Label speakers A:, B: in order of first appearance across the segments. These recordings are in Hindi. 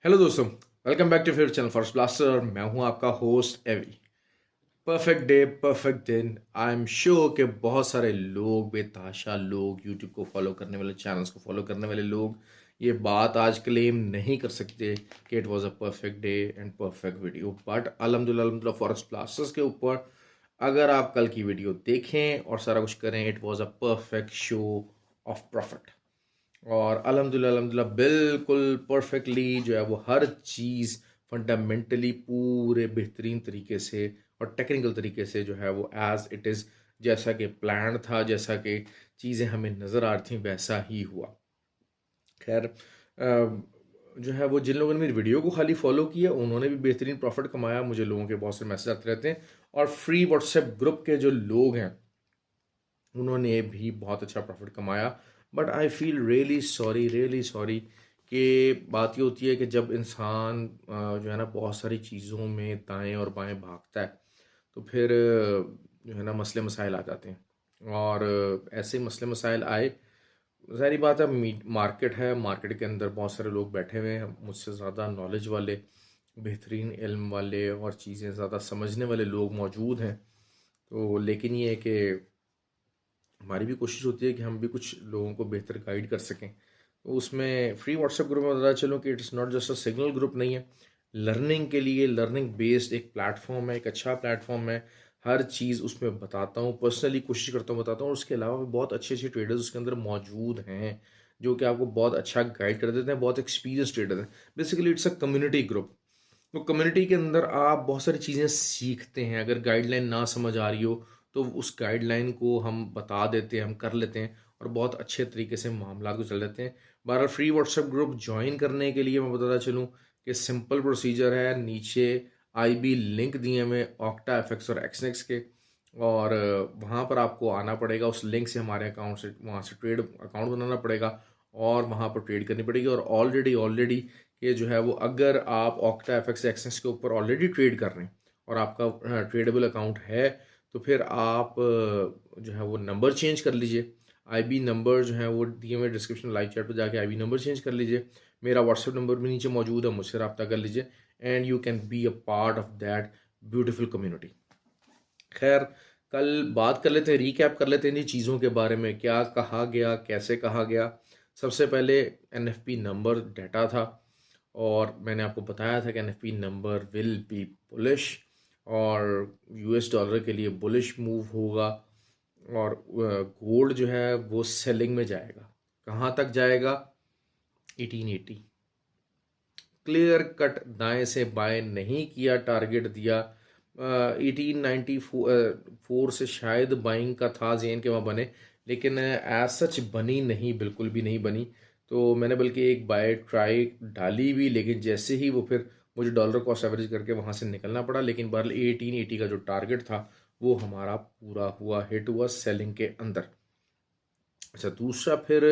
A: हेलो दोस्तों, welcome back to favourite channel first blaster. मैं हूं आपका host AV. Perfect day, perfect दिन। आई एम श्योर कि बहुत सारे लोग, बेताशा लोग, यूट्यूब को फॉलो करने वाले, चैनल्स को फॉलो करने वाले लोग ये बात आज क्लेम नहीं कर सकते कि it was a perfect day and perfect video. But अल्हम्दुलिल्लाह फॉरेस्ट ब्लास्टर्स के ऊपर अगर आप कल की वीडियो देखें और सारा कुछ करें, it was a perfect show off profit. और अल्हम्दुलिल्लाह बिल्कुल परफेक्टली जो है वो हर चीज़ फंडामेंटली पूरे बेहतरीन तरीके से और टेक्निकल तरीके से जो है वो एज इट इज़, जैसा कि प्लान था, जैसा कि चीज़ें हमें नज़र आ रही थी, वैसा ही हुआ। खैर, जो है वो जिन लोगों ने मेरी वीडियो को खाली फॉलो किया उन्होंने भी बेहतरीन प्रॉफिट कमाया। मुझे लोगों के बहुत से मैसेज आते रहते हैं, और फ्री व्हाट्सएप ग्रुप के जो लोग हैं उन्होंने भी बहुत अच्छा प्रॉफिट कमाया। But I feel really sorry कि बात ये होती है कि जब इंसान जो है ना बहुत सारी चीज़ों में दाएं और बाएं भागता है तो फिर जो है ना मसले मसाइल आ जाते हैं। और ऐसे मसले मसाइल आए, ज़ाहिर बात है, मार्केट है, मार्केट के अंदर बहुत सारे लोग बैठे हुए हैं मुझसे ज़्यादा नॉलेज वाले, बेहतरीन इल्म वाले और चीज़ें ज़्यादा समझने वाले लोग मौजूद हैं। तो लेकिन ये है कि हमारी भी कोशिश होती है कि हम भी कुछ लोगों को बेहतर गाइड कर सकें। तो उसमें फ्री व्हाट्सएप ग्रुप में बताया चलूँ कि it's not just a signal group नहीं है, लर्निंग के लिए लर्निंग बेस्ड एक प्लेटफॉर्म है, एक अच्छा प्लेटफॉर्म है। हर चीज़ उसमें बताता हूँ, पर्सनली कोशिश करता हूँ बताता हूँ, और उसके अलावा भी बहुत अच्छे अच्छे ट्रेडर्स उसके अंदर मौजूद हैं जो कि आपको बहुत अच्छा गाइड कर देते हैं, बहुत एक्सपीरियंस ट्रेडर हैं। Basically it's a community group. तो कम्युनिटी के अंदर आप बहुत सारी चीज़ें सीखते हैं। अगर गाइडलाइन ना समझ आ रही हो तो उस गाइडलाइन को हम बता देते हैं, हम कर लेते हैं, और बहुत अच्छे तरीके से मामला को चल देते हैं। बहरहाल फ्री व्हाट्सएप ग्रुप ज्वाइन करने के लिए मैं बताता चलूँ कि सिंपल प्रोसीजर है। नीचे आईबी लिंक दिए हुए ऑक्टा एफएक्स और एक्सनेक्स के, और वहाँ पर आपको आना पड़ेगा। उस लिंक से हमारे अकाउंट से, वहाँ से ट्रेड अकाउंट बनाना पड़ेगा और वहाँ पर ट्रेड करनी पड़ेगी। और ऑलरेडी ऑलरेडी ये जो है वो, अगर आप ऑक्टा एफएक्स एक्सेस के ऊपर ऑलरेडी ट्रेड कर रहे हैं और आपका ट्रेडेबल अकाउंट है, तो फिर आप जो है वो नंबर चेंज कर लीजिए। आईबी नंबर जो है वो दिए हुए डिस्क्रिप्शन लाइव चैट पर जाके आईबी नंबर चेंज कर लीजिए। मेरा व्हाट्सएप नंबर भी नीचे मौजूद है, मुझसे रब्ता कर लीजिए and you can be a part of that beautiful community. खैर, कल बात कर लेते हैं, रीकैप कर लेते हैं इन चीज़ों के बारे में, क्या कहा गया, कैसे कहा गया। सबसे पहले एनएफपी नंबर डाटा था, और मैंने आपको बताया था कि NFP number will be bullish, और यूएस डॉलर के लिए बुलिश मूव होगा, और गोल्ड जो है वो सेलिंग में जाएगा। कहाँ तक जाएगा? 1880। क्लियर कट दाएं से बाएं नहीं किया, टारगेट दिया 1894 से शायद बाइंग का था जेन के वहाँ बने, लेकिन एज सच बनी नहीं, बिल्कुल भी नहीं बनी। तो मैंने बल्कि एक बाय ट्राई डाली भी, लेकिन जैसे ही वो फिर मुझे डॉलर कॉस्ट एवरेज करके वहाँ से निकलना पड़ा। लेकिन बहरहाल 1880 का जो टारगेट था वो हमारा पूरा हुआ, हिट हुआ सेलिंग के अंदर। अच्छा, दूसरा फिर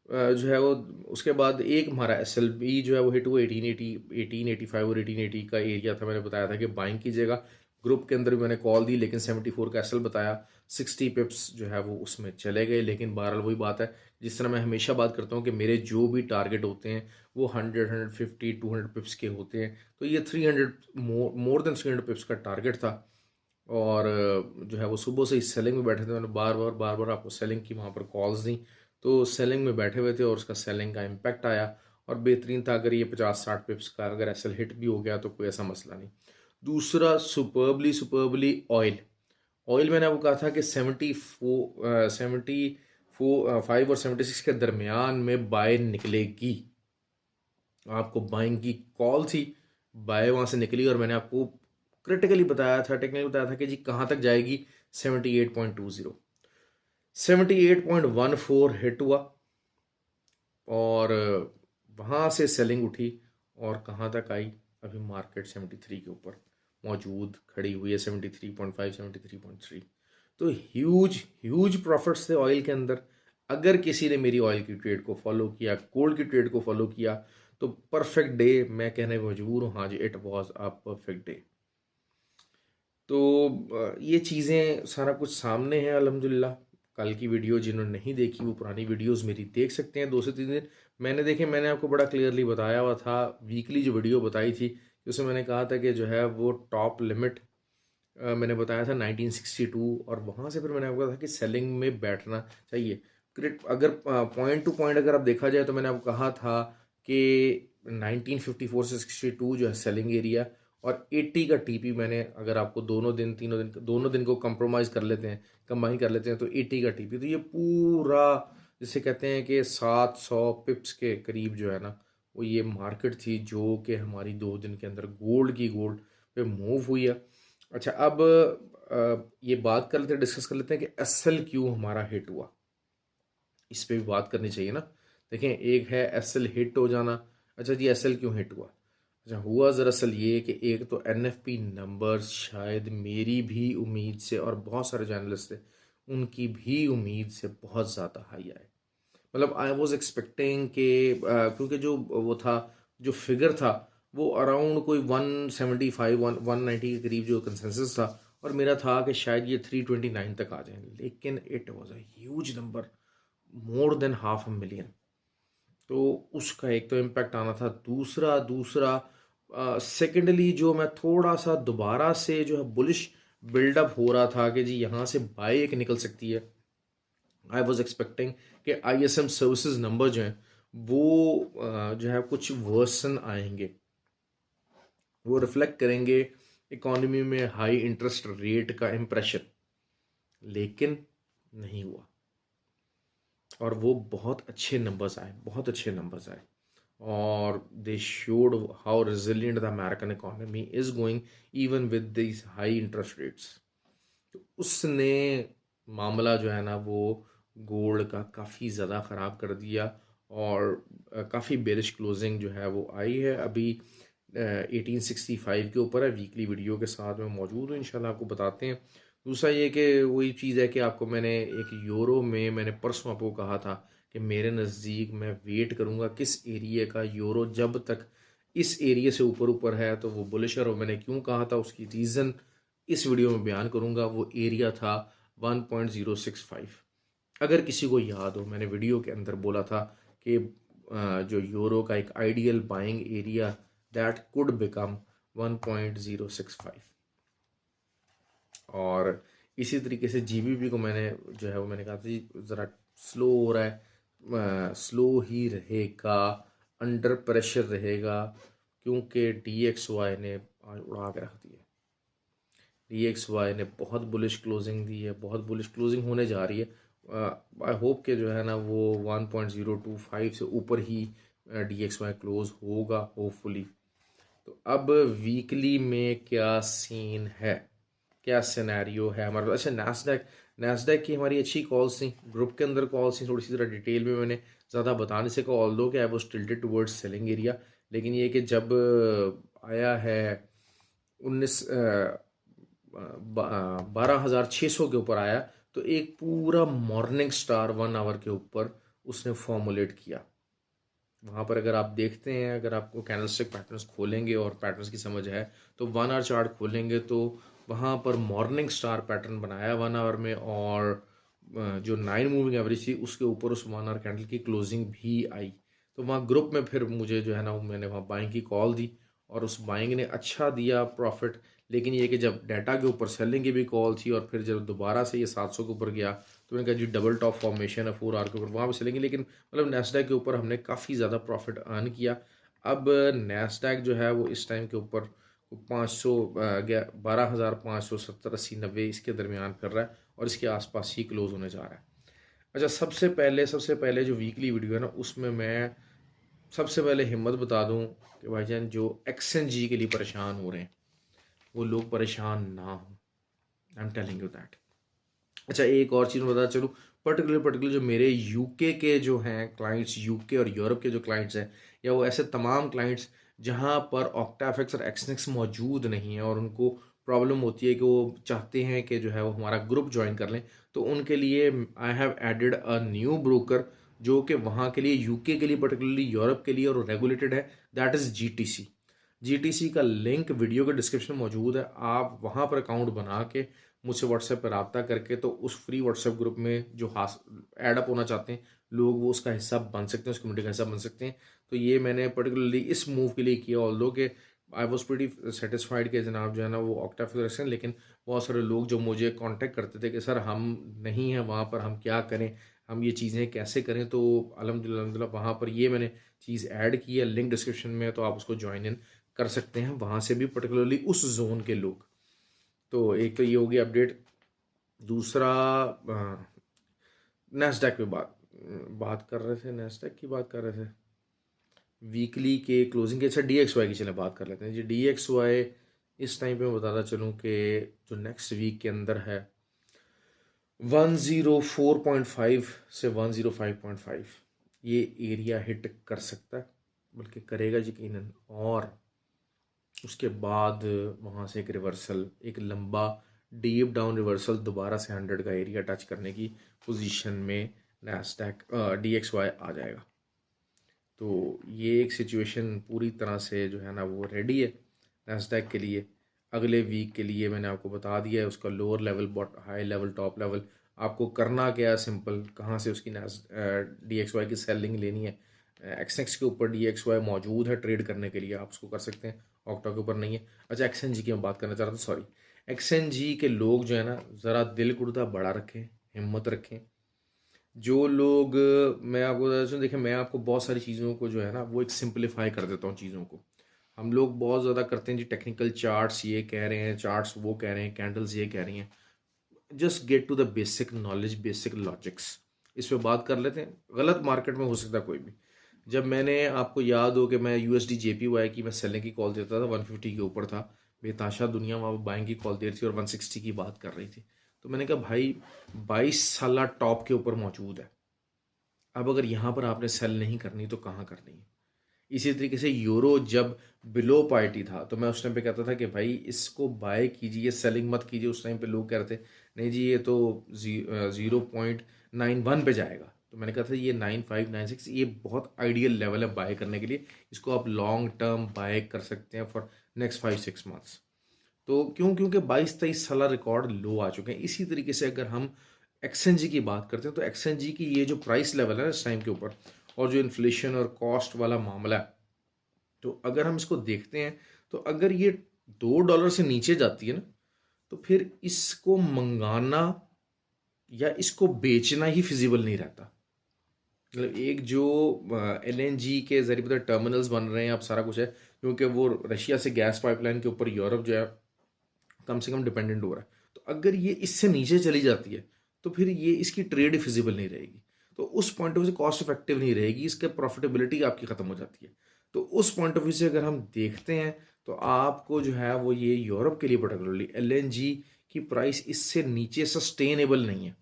A: जो है वो, उसके बाद एक हमारा एस एल बी जो है वो हिट हुआ 1885 और 1880 का एरिया था। मैंने बताया था कि बाइंग कीजिएगा। ग्रुप के अंदर भी मैंने कॉल दी, लेकिन 74 का एस एल बताया, 60 पिप्स जो है वो उसमें चले गए। लेकिन बहरहाल वही बात है, जिस तरह मैं हमेशा बात करता हूँ कि मेरे जो भी टारगेट होते हैं वो 100, 150, 200 पिप्स के होते हैं। तो ये 300, मोर देन 300 पिप्स का टारगेट था। और जो है वो सुबह से ही सेलिंग में बैठे थे। मैंने बार बार आपको सेलिंग की वहाँ पर कॉल्स दी, तो सेलिंग में बैठे हुए थे और उसका सेलिंग का इम्पैक्ट आया। और बेहतरीन था, अगर ये 50-60 पिप्स का अगर एसएल हिट भी हो गया तो कोई ऐसा मसला नहीं। दूसरा, सुपर्बली सुपर्बली ऑयल। ऑयल मैंने आपको कहा था कि 75 और 76 के दरमियान में बाय निकलेगी। आपको बाइंग की कॉल थी, बाय वहाँ से निकली, और मैंने आपको क्रिटिकली बताया था, टेक्निकली बताया था कि जी कहाँ तक जाएगी। 78.20, 78.14 हिट हुआ, और वहाँ से सेलिंग उठी, और कहाँ तक आई? अभी मार्केट 73 के ऊपर मौजूद खड़ी हुई है, 73.5, 73.3। तो ह्यूज ह्यूज प्रॉफिट्स थे ऑयल के अंदर। अगर किसी ने मेरी ऑयल की ट्रेड को फॉलो किया, गोल्ड की ट्रेड को फॉलो किया, तो परफेक्ट डे मैं कहने में मजबूर हूँ, हाँ जी, it was a perfect day. तो ये चीज़ें सारा कुछ सामने है अल्हम्दुलिल्लाह। कल की वीडियो जिन्होंने नहीं देखी वो पुरानी वीडियोस मेरी देख सकते हैं, 2 से 3 दिन। मैंने देखिए मैंने आपको बड़ा क्लियरली बताया हुआ था, वीकली जो वीडियो बताई थी उसमें मैंने कहा था कि जो है वो टॉप लिमिट मैंने बताया था 1962, और वहाँ से फिर मैंने आपको कहा था कि सेलिंग में बैठना चाहिए। क्रिट अगर पॉइंट टू पॉइंट अगर आप देखा जाए तो मैंने आपको कहा था कि 1954 से 62 जो है सेलिंग एरिया, और 80 का टीपी मैंने, अगर आपको दोनों दिन को कंप्रोमाइज़ कर लेते हैं, कंबाइन कर लेते हैं, तो 80 का टीपी, तो ये पूरा जिसे कहते हैं कि 700 पिप्स के करीब जो है ना, वो ये मार्केट थी जो कि हमारी 2 दिन के अंदर गोल्ड पे मूव हुई है। अच्छा, अब ये बात कर लेते हैं, डिस्कस कर लेते हैं कि एसएल क्यों हमारा हिट हुआ। इस पे भी बात करनी चाहिए ना। देखें, एक है एसएल हिट हो जाना। अच्छा जी, एसएल क्यों हिट हुआ? अच्छा, हुआ दरअसल ये कि एक तो एनएफपी नंबर्स शायद मेरी भी उम्मीद से और बहुत सारे जर्नलिस्ट थे उनकी भी उम्मीद से बहुत ज़्यादा हाई आए। मतलब आई वॉज एक्सपेक्टिंग कि क्योंकि जो वो था, जो फिगर था वो अराउंड कोई 175 190 के करीब जो कंसेंसस था, और मेरा था कि शायद ये 329 तक आ जाए, लेकिन it was a huge number, more than half a million. तो उसका एक तो इम्पैक्ट आना था। दूसरा दूसरा सेकेंडली जो मैं थोड़ा सा दोबारा से जो है बुलिश बिल्डअप हो रहा था कि जी यहाँ से बाय एक निकल सकती है। आई वॉज एक्सपेक्टिंग कि आईएसएम सर्विसेज नंबर जो हैं वो जो है कुछ वर्सन आएंगे, वो रिफ्लेक्ट करेंगे इकॉनमी में हाई इंटरेस्ट रेट का इम्प्रेशन, लेकिन नहीं हुआ। और वो बहुत अच्छे नंबर्स आए, बहुत अच्छे नंबर्स आए, और they showed how resilient the American economy is going even with this high interest rates. तो उसने मामला जो है ना वो गोल्ड का काफ़ी ज़्यादा ख़राब कर दिया, और काफ़ी बेरिश क्लोजिंग जो है वो आई है। अभी 1865 के ऊपर है, वीकली वीडियो के साथ मैं मौजूद हूँ, इंशाल्लाह आपको बताते हैं। दूसरा ये कि वही चीज़ है कि आपको मैंने एक यूरो में, मैंने परसों आपको कहा था कि मेरे नज़दीक मैं वेट करूँगा किस एरिया का यूरो जब तक इस एरिया से ऊपर ऊपर है तो वो बुलिश है, और मैंने क्यों कहा था उसकी रीज़न इस वीडियो में बयान करूँगा। वो एरिया था 1.065। अगर किसी को याद हो, मैंने वीडियो के अंदर बोला था कि जो यूरो का एक ideal buying area that could become 1.065, और इसी तरीके से जीबीपी को मैंने जो है वो मैंने कहा था ज़रा स्लो हो रहा है, स्लो ही रहेगा, अंडर प्रेशर रहेगा, क्योंकि DXY ने आज उड़ा के रख दिया। DXY ने बहुत बुलिश क्लोजिंग दी है, बहुत बुलिश क्लोजिंग होने जा रही है। आई होप के जो है ना वो 1.025 से ऊपर ही DXY क्लोज होगा होपफुली। तो अब वीकली में क्या सीन है, क्या सिनेरियो है हमारे पास? अच्छा, नैस्डैक, नैस्डैक की हमारी अच्छी कॉल्स थी, ग्रुप के अंदर कॉल्स थी, थोड़ी सी ज़रा डिटेल में मैंने ज़्यादा बता नहीं सका, ऑल दो कि I was tilted towards selling area. लेकिन ये कि जब आया है 12,600 के ऊपर आया, तो एक पूरा मॉर्निंग स्टार 1 आवर के ऊपर उसने फॉर्मुलेट किया। वहाँ पर अगर आप देखते हैं, अगर आपको कैंडलस्टिक पैटर्न्स खोलेंगे और पैटर्न्स की समझ है तो 1 आवर चार्ट खोलेंगे तो वहाँ पर मॉर्निंग स्टार पैटर्न बनाया 1 आवर में, और जो 9 मूविंग एवरेज थी उसके ऊपर उस 1 आवर कैंडल की क्लोजिंग भी आई। तो वहाँ ग्रुप में फिर मुझे जो है ना मैंने वहाँ बाइंग की कॉल दी, और उस बाइंग ने अच्छा दिया प्रॉफिट। लेकिन ये कि जब डाटा के ऊपर सेलिंग की भी कॉल थी, और फिर जब दोबारा से ये 700 के ऊपर गया तो मैंने कहा जी डबल टॉप फॉर्मेशन है 4 आवर के ऊपर, वहाँ पर सेलिंग। लेकिन मतलब नैस्डैक के ऊपर हमने काफ़ी ज़्यादा प्रॉफिट अर्न किया। अब नैस्डैक जो है वो इस टाइम के ऊपर 12,570 80 90 इसके दरमियान फिर रहा है, और इसके आसपास ही क्लोज होने जा रहा है। अच्छा, सबसे पहले जो वीकली वीडियो है ना उसमें मैं सबसे पहले हिम्मत बता दूं कि भाईजान जो XNG के लिए परेशान हो रहे हैं वो लोग परेशान ना हो। I am telling you that. अच्छा, एक और चीज़ बता चलूँ, पर्टिकुलर जो मेरे यूके के जो हैं क्लाइंट्स, यूके और यूरोप के जो क्लाइंट्स हैं, या वो ऐसे तमाम क्लाइंट्स जहाँ पर ऑक्टाफिक्स और एक्सनिक्स मौजूद नहीं है, और उनको प्रॉब्लम होती है कि वो चाहते हैं कि जो है वो हमारा ग्रुप ज्वाइन कर लें, तो उनके लिए I have added a new broker जो कि वहाँ के लिए, यूके के लिए पर्टिकुलरली, यूरोप के लिए, और रेगुलेटेड है, दैट इज़ GTC का लिंक वीडियो के डिस्क्रिप्शन में मौजूद है। आप वहाँ पर अकाउंट बना के मुझसे व्हाट्सएप पर रब्ता करके तो उस फ्री व्हाट्सएप ग्रुप में जो हास ऐड अप होना चाहते हैं लोग वो उसका हिस्सा बन सकते हैं, उस कम्युनिटी का हिस्सा बन सकते हैं। तो ये मैंने पर्टिकुलरली इस मूव के लिए किया, ऑल्दो कि आई वॉज प्रीटी सेटिस्फाइड कि जनाब जो है ना वो ऑक्टा फिक्रेशन, लेकिन बहुत सारे लोग जो मुझे कांटेक्ट करते थे कि सर हम नहीं हैं वहाँ पर, हम क्या करें, हम ये चीज़ें कैसे करें। तो अल्हम्दुलिल्लाह वहाँ पर ये मैंने चीज़ ऐड की है, लिंक डिस्क्रिप्शन में है, तो आप उसको ज्वाइन इन कर सकते हैं वहाँ से भी, पर्टिकुलरली उस जोन के लोग। तो एक तो ये होगी अपडेट। दूसरा नैस्डैक पे बात बात कर रहे थे, नैस्डैक की बात कर रहे थे, वीकली के क्लोजिंग के। अच्छा DXY की चले बात कर लेते हैं जी। DXY इस टाइम पे मैं बताता चलूँ कि जो नेक्स्ट वीक के अंदर है 104.5 से 105.5 ये एरिया हिट कर सकता है, बल्कि करेगा यकीनन। और उसके बाद वहाँ से एक रिवर्सल, एक लंबा डीप डाउन रिवर्सल दोबारा से 100 का एरिया टच करने की पोजीशन में नैस्डैक DXY आ जाएगा। तो ये एक सिचुएशन पूरी तरह से जो है ना वो रेडी है नैस्डैक के लिए। अगले वीक के लिए मैंने आपको बता दिया है उसका lower level, but high level, top level. आपको करना क्या है, सिंपल, कहाँ से उसकी DXY की सेलिंग लेनी है। एक्सनेक्स के ऊपर DXY मौजूद है ट्रेड करने के लिए, आप उसको कर सकते हैं। ऑक्टा के ऊपर नहीं है। अच्छा, XNG की मैं बात करना चाह रहा था, सॉरी। XNG के लोग जो है ना ज़रा दिल गुर्दा बड़ा रखें, हिम्मत रखें। जो लोग, मैं आपको बता दूं, देखिए मैं आपको बहुत सारी चीज़ों को जो है ना वो एक सिंपलीफाई कर देता हूँ चीज़ों को। हम लोग बहुत ज़्यादा करते हैं जी, टेक्निकल चार्ट्स ये कह रहे हैं, चार्ट्स वो कह रहे हैं, कैंडल्स ये कह रही हैं। Just get to the basic knowledge, basic logics, इस पे बात कर लेते हैं। गलत मार्केट में हो सकता है कोई भी। जब मैंने, आपको याद हो कि मैं USD JPY की मैं सेलिंग की कॉल देता था, 150 के ऊपर था, बेताशा दुनिया वहाँ बाइंग की कॉल दे रही थी और 160 की बात कर रही थी। तो मैंने कहा भाई 22 साल टॉप के ऊपर मौजूद है, अब अगर यहाँ पर आपने सेल नहीं करनी तो कहाँ करनी है। इसी तरीके से यूरो जब बिलो पार्टी था तो मैं उस टाइम पे कहता था कि भाई इसको बाय कीजिए, सेलिंग मत कीजिए। उस टाइम पे लोग कह रहे थे नहीं जी ये तो 0.91 पे जाएगा। तो मैंने कहा था ये 9596 ये बहुत आइडियल लेवल है बाय करने के लिए, इसको आप लॉन्ग टर्म बाय कर सकते हैं फॉर नेक्स्ट 5-6 मंथ्स। तो क्यों, क्योंकि 22-23 साल रिकॉर्ड लो आ चुके हैं। इसी तरीके से अगर हम XNG की बात करते हैं तो XNG की ये जो प्राइस लेवल है इस टाइम के ऊपर, और जो इन्फ्लेशन और कॉस्ट वाला मामला है, तो अगर हम इसको देखते हैं तो अगर ये $2 से नीचे जाती है ना, तो फिर इसको मंगाना या इसको बेचना ही फिजिबल नहीं रहता। मतलब एक जो LNG के जरिए पता टर्मिनल्स बन रहे हैं, अब सारा कुछ है, क्योंकि वो रशिया से गैस पाइपलाइन के ऊपर यूरोप जो है कम से कम डिपेंडेंट हो रहा है। तो अगर ये इससे नीचे चली जाती है तो फिर ये इसकी ट्रेड फिजिबल नहीं रहेगी, तो उस पॉइंट ऑफ व्यू से कॉस्ट इफेक्टिव नहीं रहेगी, इसका प्रॉफिटेबिलिटी आपकी ख़त्म हो जाती है। तो उस पॉइंट ऑफ व्यू से अगर हम देखते हैं तो आपको जो है वो ये यूरोप के लिए पर्टिकुलरली LNG की प्राइस इससे नीचे सस्टेनेबल नहीं है।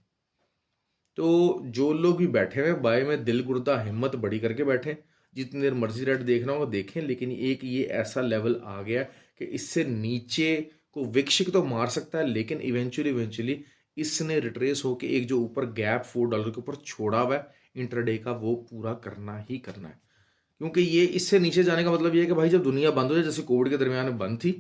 A: तो जो लोग भी बैठे हुए बाय में, दिल गुर्दा हिम्मत बड़ी करके बैठे, जितनी देर मर्जी रेट देखना हो देखें, लेकिन एक ये ऐसा लेवल आ गया कि इससे नीचे को विक्षिक तो मार सकता है, लेकिन इवेंचुअली इसने रिट्रेस होके एक जो ऊपर गैप $4 के ऊपर छोड़ा हुआ है इंटरडे का, वो पूरा करना ही करना है। क्योंकि ये इससे नीचे जाने का मतलब ये है कि भाई जब दुनिया बंद हो जाए, जैसे कोविड के दरमियान में बंद थी,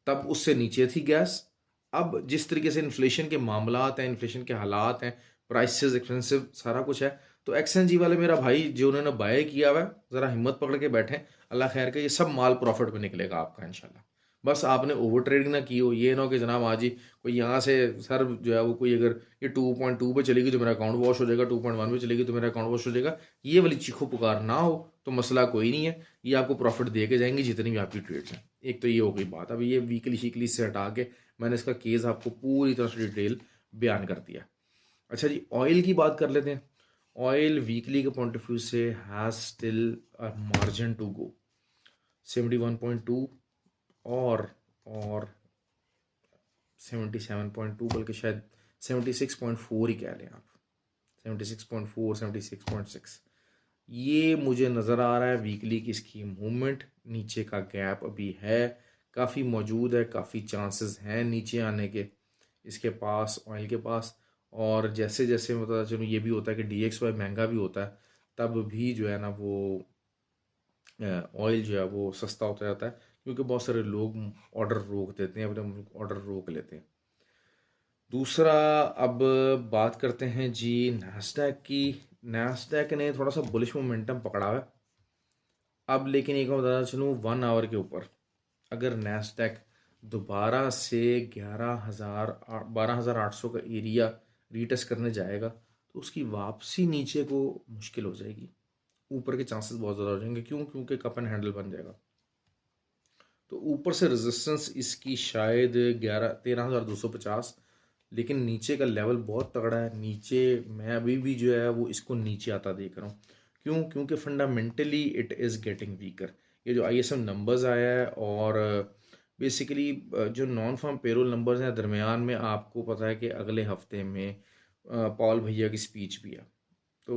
A: तब उससे नीचे थी गैस। अब जिस तरीके से इन्फ्लेशन के मामलात हैं, इन्फ्लेशन के हालात हैं, प्राइसेस एक्सपेंसिव सारा कुछ है, तो XNG वाले मेरा भाई जो उन्होंने बाय किया हुआ है, ज़रा हिम्मत पकड़ के बैठे, अल्लाह खैर के, ये सब माल प्रॉफिट में निकलेगा आपका इंशाल्लाह। बस आपने ओवर ट्रेडिंग ना की हो, ये ना हो कि जनाब आज ही कोई यहाँ से सर जो है वो कोई अगर ये 2.2 पे चलेगी तो मेरा अकाउंट वॉश हो जाएगा, 2.1 पे चलेगी तो मेरा अकाउंट वॉश हो जाएगा, ये वाली चीखो पुकार ना हो तो मसला कोई नहीं है। ये आपको प्रॉफिट दे के जाएंगे जितनी भी आपकी ट्रेड्स हैं। एक तो ये हो गई बात। अब ये वीकली शीकली से हटा के मैंने इसका केस आपको पूरी तरह से डिटेल बयान कर दिया। अच्छा जी, ऑयल की बात कर लेते हैं। ऑयल वीकली के पॉइंट ऑफ व्यू से has still a margin to go 71.2 और 77.2, बल्कि शायद 76.4 ही कह लें आप, 76.4, 76.6, ये मुझे नज़र आ रहा है वीकली की इसकी मूवमेंट। नीचे का गैप अभी है, काफ़ी मौजूद है, काफ़ी चांसेस हैं नीचे आने के इसके पास, ऑयल के पास। और जैसे जैसे मैं बताता चलूँ, ये भी होता है कि DXY महंगा भी होता है, तब भी जो है ना वो ऑयल जो है वो सस्ता होता जाता है, क्योंकि बहुत सारे लोग ऑर्डर रोक देते हैं, अपने ऑर्डर रोक लेते हैं। दूसरा, अब बात करते हैं जी नैस्डैक की। नैस्डैक ने थोड़ा सा बुलिश मोमेंटम पकड़ा है अब, लेकिन एक मैं बताना चलूँ 1 आवर के ऊपर अगर नैस्डैक दोबारा से 12,800 का एरिया रीटेस्ट करने जाएगा तो उसकी वापसी नीचे को मुश्किल हो जाएगी। ऊपर के चांसेस बहुत ज़्यादा हो जाएंगे। क्यों? क्योंकि कप एंड हैंडल बन जाएगा। तो ऊपर से रेजिस्टेंस इसकी शायद 13,250, लेकिन नीचे का लेवल बहुत तगड़ा है। नीचे मैं अभी भी जो है वो इसको नीचे आता देख रहा हूँ। क्यों? क्योंकि fundamentally it is getting weaker. ये जो आईएसएम नंबर्स आया है और बेसिकली जो नॉन फार्म पेरोल नंबर्स हैं दरमियान में, आपको पता है कि अगले हफ्ते में पॉल भैया की स्पीच भी है। तो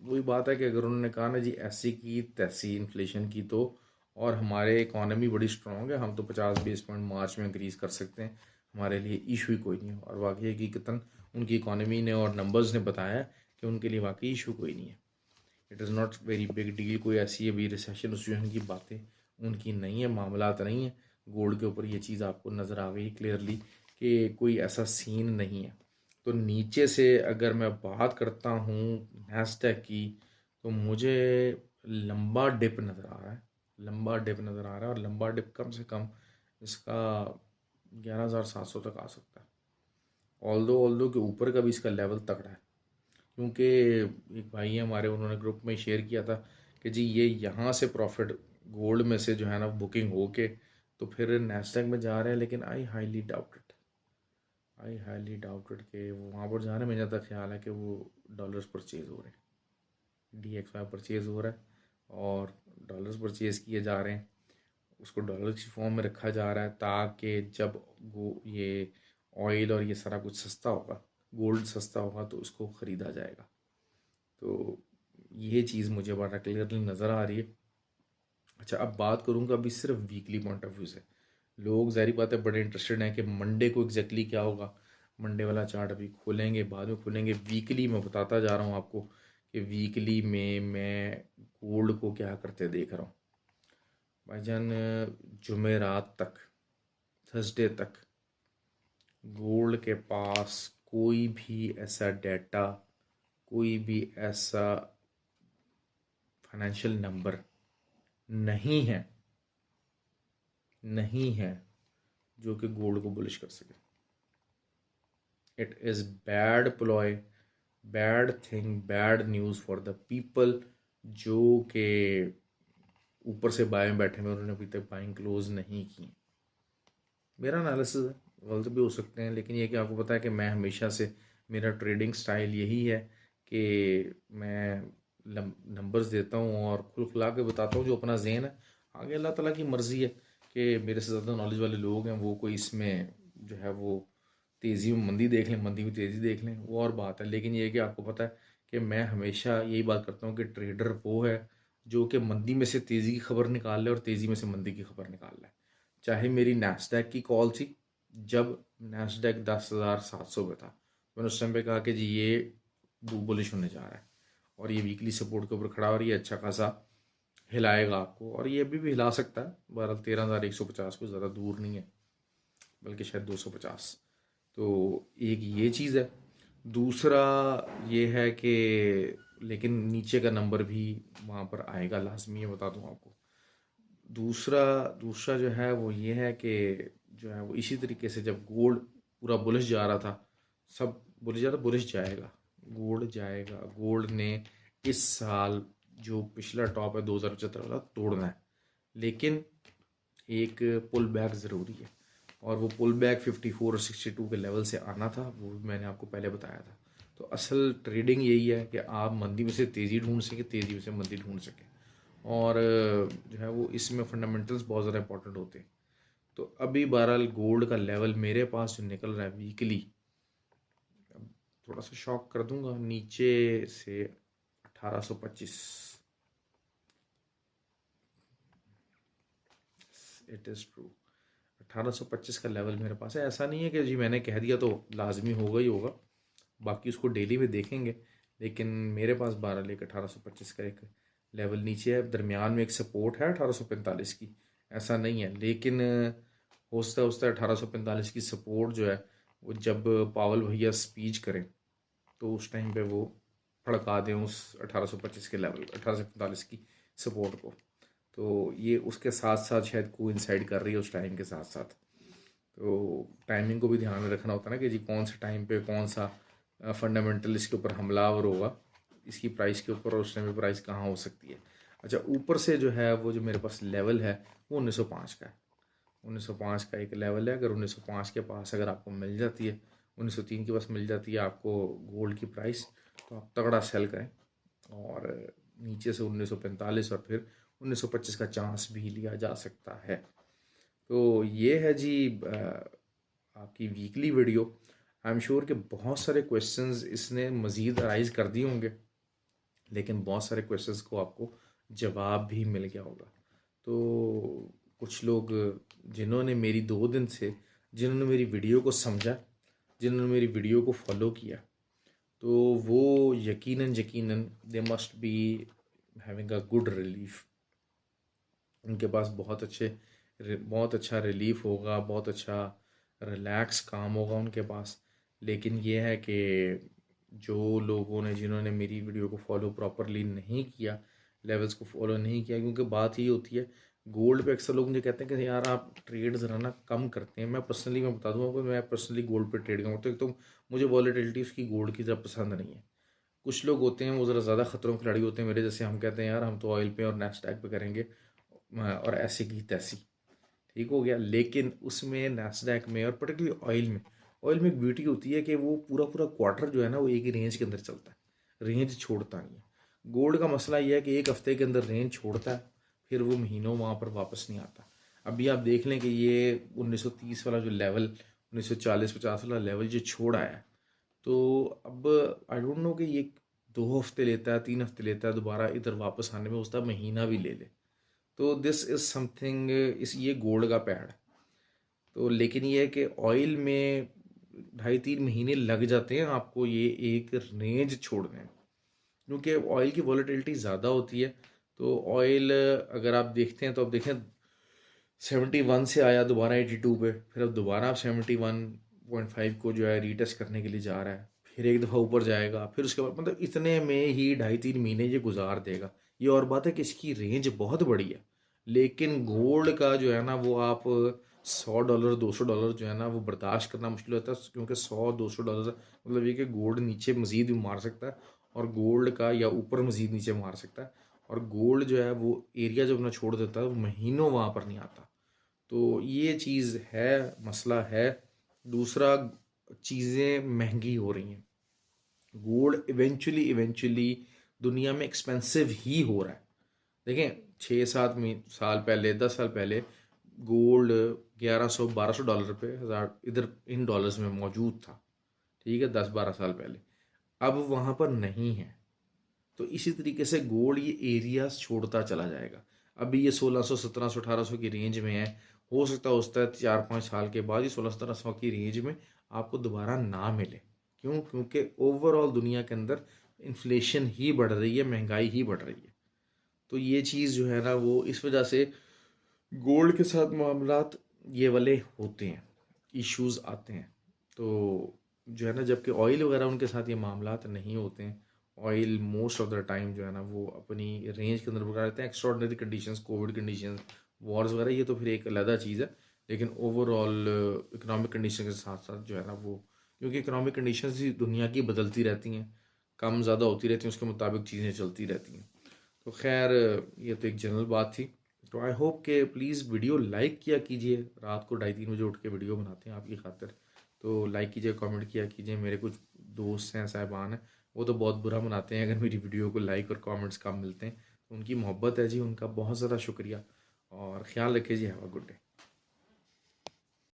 A: वही बात है कि अगर उन्होंने कहा ना जी ऐसी की तैसी इन्फ्लेशन की, तो और हमारे इकॉनमी बड़ी स्ट्रॉन्ग है, हम तो 50 बेस पॉइंट मार्च में इंक्रीज कर सकते हैं, हमारे लिए इशू ही कोई नहीं है। और वाकई हकीकतन उनकी इकॉनमी ने और नंबर्स ने बताया कि उनके लिए वाकई इशू कोई नहीं है। It is not very big deal. कोई ऐसी अभी रिसेशन सिचुएशन की बातें उनकी नहीं है, मामलात नहीं है। गोल्ड के ऊपर ये चीज़ आपको नज़र आ गई क्लियरली कि कोई ऐसा सीन नहीं है। तो नीचे से अगर मैं बात करता हूँ नैस्डैक की, तो मुझे लंबा डिप नज़र आ रहा है, लंबा डिप नज़र आ रहा है। और लंबा डिप कम से कम इसका 11,700 तक आ सकता है। ऑल्दो के ऊपर का भी इसका लेवल तगड़ा है। क्योंकि एक भाई है हमारे, उन्होंने ग्रुप में शेयर किया था कि जी ये यहाँ से प्रॉफिट गोल्ड में से जो है ना बुकिंग हो के तो फिर नैस्डैक में जा रहे हैं। लेकिन आई हाईली डाउटेड कि वो वहाँ पर जा रहे हैं। मेरा तो ख्याल है कि वो डॉलर्स परचेज हो रहे हैं, DXY परचेज हो रहा है और डॉलर्स परचेज किए जा रहे हैं। उसको डॉलर की फॉर्म में रखा जा रहा है ताकि जब वो ये ऑयल और ये सारा कुछ सस्ता होगा, गोल्ड सस्ता होगा, तो उसको ख़रीदा जाएगा। तो ये चीज़ मुझे बड़ा क्लियरली नज़र आ रही है। अच्छा, अब बात करूँगा अभी सिर्फ वीकली पॉइंट ऑफ व्यू से। लोग ज़ाहिर बात है बड़े इंटरेस्टेड हैं कि मंडे को एग्जैक्टली क्या होगा। मंडे वाला चार्ट अभी खोलेंगे, बाद में खोलेंगे। वीकली मैं बताता जा रहा हूँ आपको कि वीकली में मैं गोल्ड को क्या करते देख रहा हूँ। भाईजान जुमेरात तक, थर्सडे तक गोल्ड के पास कोई भी ऐसा डेटा, कोई भी ऐसा फाइनेंशियल नंबर नहीं है, नहीं है जो कि गोल्ड को बुलिश कर सके। It is bad ploy, bad thing, bad news for the people जो कि ऊपर से बाय में बैठे हुए, उन्होंने अभी तक बाइंग क्लोज नहीं की। मेरा एनालिसिस है, गलत भी हो सकते हैं, लेकिन ये कि आपको पता है कि मैं हमेशा से, मेरा ट्रेडिंग स्टाइल यही है कि मैं नंबर्स देता हूँ और खुल खुला के बताता हूँ जो अपना जहन है। आगे अल्लाह ताला की मर्ज़ी है कि मेरे से ज़्यादा नॉलेज वाले लोग हैं, वो कोई इसमें जो है वो तेज़ी में मंदी देख लें, मंदी में तेज़ी देख लें, वो और बात है। लेकिन ये है कि आपको पता है कि मैं हमेशा यही बात करता हूँ कि ट्रेडर वो है जो कि मंदी में से तेज़ी की खबर निकाल ले और तेज़ी में से मंदी की खबर निकाल ले। चाहे मेरी नैस्डैक की कॉल थी, जब नैस्डैक 10,700 पे था, मैंने उस टाइम पे कहा कि जी ये बुलिश होने जा रहा है और ये वीकली सपोर्ट के ऊपर खड़ा और ये अच्छा खासा हिलाएगा आपको, और ये अभी भी हिला सकता है। 13,150 को ज़्यादा दूर नहीं है, बल्कि शायद 250। तो एक ये चीज़ है। दूसरा ये है कि लेकिन नीचे का नंबर भी वहाँ पर आएगा लाजमी, ये बता दूँ आपको। दूसरा दूसरा जो है वो ये है कि जो है वो इसी तरीके से जब गोल्ड पूरा बुलिश जा रहा था, सब बुलिश जा रहा, बुलिश जाएगा, गोल्ड जाएगा। गोल्ड ने इस साल जो पिछला टॉप है 2075 वाला तोड़ना है, लेकिन एक पुल बैक ज़रूरी है। और वो पुल बैक 54 और 62 के लेवल से आना था, वो भी मैंने आपको पहले बताया था। तो असल ट्रेडिंग यही है कि आप मंदी में से तेज़ी ढूंढ सकें, तेज़ी में से मंदी ढूंढ सकें। और जो है वो इसमें फंडामेंटल्स बहुत ज़्यादा इंपॉर्टेंट होते हैं। तो अभी बहरहाल गोल्ड का लेवल मेरे पास जो निकल रहा है वीकली, थोड़ा सा शॉक कर दूंगा, नीचे से 1825। इट इज़ ट्रू, 1825 का लेवल मेरे पास है। ऐसा नहीं है कि जी मैंने कह दिया तो लाजमी होगा ही होगा, बाकी उसको डेली में देखेंगे। लेकिन मेरे पास 12,1825 का एक लेवल नीचे है। दरमियान में एक सपोर्ट है 1845 की, ऐसा नहीं है। लेकिन होता 1845 की सपोर्ट जो है वो जब पावल भैया स्पीच करें तो उस टाइम पे वो फड़का दें उस 1825 के लेवल 1845 की सपोर्ट को। तो ये उसके साथ साथ शायद कोइंसाइड कर रही है उस टाइम के साथ साथ। तो टाइमिंग को भी ध्यान में रखना होता है ना कि जी कौन से टाइम पे कौन सा फंडामेंटल इसके ऊपर हमलावर होगा इसकी प्राइस के ऊपर, और उस टाइम पे प्राइस कहाँ हो सकती है। अच्छा, ऊपर से जो है वो जो मेरे पास लेवल है वो 1905 का है। 1905 का एक लेवल है। अगर 1905 के पास अगर आपको मिल जाती है, 1903 के पास मिल जाती है आपको गोल्ड की प्राइस, तो आप तगड़ा सेल करें। और नीचे से 1945 और फिर 1925 का चांस भी लिया जा सकता है। तो ये है जी आपकी weekly video. I am sure कि बहुत सारे क्वेश्चंस इसने मज़ीद अराइज कर दिए होंगे, लेकिन बहुत सारे क्वेश्चंस को आपको जवाब भी मिल गया होगा। तो कुछ लोग जिन्होंने मेरी 2 दिन से जिन्होंने मेरी वीडियो को समझा, जिन्होंने मेरी वीडियो को फॉलो किया, तो वो यकीनन they must be having a good relief. उनके पास बहुत अच्छा रिलीफ होगा, बहुत अच्छा रिलैक्स काम होगा उनके पास। लेकिन ये है कि जो लोगों ने जिन्होंने मेरी वीडियो को फॉलो प्रॉपरली नहीं किया, लेवल्स को फॉलो नहीं किया, क्योंकि बात ये होती है गोल्ड पे अक्सर लोग मुझे कहते हैं कि यार आप ट्रेड ज़रा ना कम करते हैं। मैं बता दूँ आपको, मैं पर्सनली गोल्ड पे ट्रेड करता हूँ। तो मुझे वॉलेटिलिटी उसकी गोल्ड की ज़रा पसंद नहीं है। कुछ लोग होते हैं वो ज़रा ज़्यादा ख़तरों के खिलाड़ी होते हैं मेरे जैसे, हम कहते हैं यार हम तो ऑयल पे और नैस्डैक पे करेंगे और ऐसे की तैसी, ठीक हो गया। लेकिन उसमें नैस्डैक में और पर्टिकुलरली ऑयल में एक ब्यूटी होती है कि वो पूरा पूरा क्वार्टर जो है ना वो एक ही रेंज के अंदर चलता है, रेंज छोड़ता नहीं है। गोल्ड का मसला ये है कि एक हफ्ते के अंदर रेंज छोड़ता है, फिर वो महीनों वहाँ पर वापस नहीं आता। अभी आप देख लें कि ये 1930 वाला जो लेवल, 1940-50 वाला लेवल जो छोड़ आया है, तो अब आई डोंट नो कि ये 2 हफ्ते लेता है, 3 हफ्ते लेता है दोबारा इधर वापस आने में, उसका महीना भी ले ले। तो दिस इज़ समथिंग, इस ये गोल्ड का पैड। तो लेकिन ये है कि ऑयल में 2.5-3 महीने लग जाते हैं आपको ये एक रेंज छोड़ने में, क्योंकि ऑयल की वॉलेटिलिटी ज़्यादा होती है। तो ऑयल अगर आप देखते हैं तो आप देखें 71 से आया दोबारा 82 पे, फिर अब दोबारा आप 71.5 को जो है रीटेस्ट करने के लिए जा रहा है, फिर एक दफ़ा ऊपर जाएगा, फिर उसके बाद मतलब इतने में ही 2.5-3 महीने ये गुजार देगा। ये और बात है कि इसकी रेंज बहुत बड़ी है। लेकिन गोल्ड का जो है ना वो आप $100 $200 जो है ना वो बर्दाश्त करना मुश्किल होता है, क्योंकि $100-200 मतलब ये कि गोल्ड नीचे मज़ीद भी मार सकता है, और गोल्ड का या ऊपर मज़ीद नीचे मार सकता है। और गोल्ड जो है वो एरिया जब अपना छोड़ देता है वो महीनों वहाँ पर नहीं आता। तो ये चीज़ है, मसला है। दूसरा, चीज़ें महंगी हो रही हैं। गोल्ड इवेंचुअली दुनिया में एक्सपेंसिव ही हो रहा है। देखें 6-7 साल पहले, 10 साल पहले गोल्ड $1100-1200 पे हज़ार इधर इन डॉलर्स में मौजूद था, ठीक है, 10-12 साल पहले। अब वहाँ पर नहीं है। तो इसी तरीके से गोल्ड ये एरियाज छोड़ता चला जाएगा। अभी ये 1600, 1700, 1800 की रेंज में है। हो सकता है 4-5 साल के बाद ये 1600-1700 की रेंज में आपको दोबारा ना मिले। क्यों? क्योंकि ओवरऑल दुनिया के अंदर इन्फ्लेशन ही बढ़ रही है, महंगाई ही बढ़ रही है। तो ये चीज़ जो है ना वो इस वजह से गोल्ड के साथ मामलात ये वाले होते हैं, इश्यूज आते हैं। तो जो है ना, जबकि ऑयल वगैरह उनके साथ ये मामलात नहीं होते हैं। Oil most of the time जो है ना वो अपनी रेंज के अंदर बरकरार रहते हैं। Extraordinary conditions, Covid conditions, Wars वगैरह, ये तो फिर एक अलग चीज़ है। लेकिन ओवरऑल इकोनॉमिक कंडीशन के साथ साथ जो है ना वो, क्योंकि इकोनॉमिक कंडीशंस ही दुनिया की बदलती रहती हैं, कम ज़्यादा होती रहती हैं, उसके मुताबिक चीज़ें चलती रहती हैं। तो खैर ये तो एक जनरल बात थी। तो आई होप कि प्लीज़ वीडियो लाइक किया कीजिए। रात को 2:30-3 बजे उठ के वीडियो बनाते हैं आपकी खातिर। तो लाइक कीजिए, कमेंट किया कीजिए। मेरे कुछ दोस्त हैं, साहिबान हैं, वो तो बहुत बुरा मनाते हैं अगर मेरी वीडियो को लाइक और कमेंट्स कम मिलते हैं। तो उनकी मोहब्बत है जी, उनका बहुत ज़्यादा शुक्रिया। और ख़्याल रखिए जी। Have a good day.